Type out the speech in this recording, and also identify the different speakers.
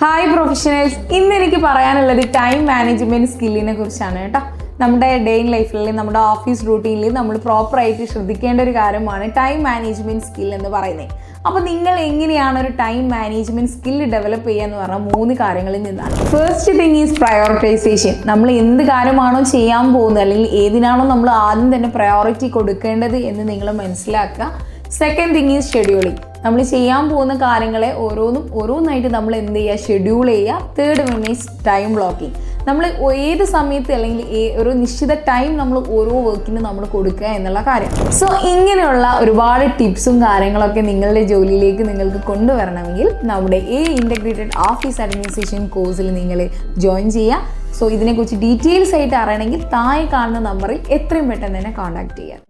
Speaker 1: Hi professionals, ഇന്ന് എനിക്ക് പറയാനുള്ളത് ടൈം മാനേജ്മെൻറ്റ് സ്കില്ലിനെ കുറിച്ചാണ് കേട്ടോ. നമ്മുടെ ഡേ ഇൻ ലൈഫിൽ, നമ്മുടെ ഓഫീസ് റൂട്ടീനിൽ നമ്മൾ പ്രോപ്പറായിട്ട് ശ്രദ്ധിക്കേണ്ട ഒരു കാര്യമാണ് ടൈം മാനേജ്മെൻറ്റ് സ്കിൽ എന്ന് പറയുന്നത്. അപ്പോൾ നിങ്ങൾ എങ്ങനെയാണ് ഒരു ടൈം മാനേജ്മെൻറ്റ് സ്കില്ല് ഡെവലപ്പ് ചെയ്യുക എന്ന് പറഞ്ഞാൽ 3 കാര്യങ്ങളിൽ നിന്നാണ്. First thing is prioritisation. നമ്മൾ എന്ത് കാര്യമാണോ ചെയ്യാൻ പോകുന്നത്, അല്ലെങ്കിൽ ഏതിനാണോ നമ്മൾ ആദ്യം തന്നെ പ്രയോറിറ്റി കൊടുക്കേണ്ടത് എന്ന് നിങ്ങൾ മനസ്സിലാക്കുക. Second thing is scheduling. നമ്മൾ ചെയ്യാൻ പോകുന്ന കാര്യങ്ങളെ ഓരോന്നായിട്ട് നമ്മൾ എന്ത് ചെയ്യുക, ഷെഡ്യൂൾ ചെയ്യുക. Third one is time blocking. നമ്മൾ ഏത് സമയത്ത് അല്ലെങ്കിൽ ഒരു നിശ്ചിത ടൈം നമ്മൾ ഓരോ വർക്കിനും നമ്മൾ കൊടുക്കുക എന്നുള്ള കാര്യം. സോ ഇങ്ങനെയുള്ള ഒരുപാട് ടിപ്സും കാര്യങ്ങളൊക്കെ നിങ്ങളുടെ ജോലിയിലേക്ക് നിങ്ങൾക്ക് കൊണ്ടുവരണമെങ്കിൽ നമ്മുടെ ഇൻ്റഗ്രേറ്റഡ് ഓഫീസ് അഡ്മിനിസ്ട്രേഷൻ കോഴ്സിൽ നിങ്ങൾ ജോയിൻ ചെയ്യുക. സോ ഇതിനെക്കുറിച്ച് ഡീറ്റെയിൽസ് ആയിട്ട് അറിയണമെങ്കിൽ താഴെ കാണുന്ന നമ്പറിൽ എത്രയും പെട്ടെന്ന് തന്നെ കോൺടാക്ട് ചെയ്യുക.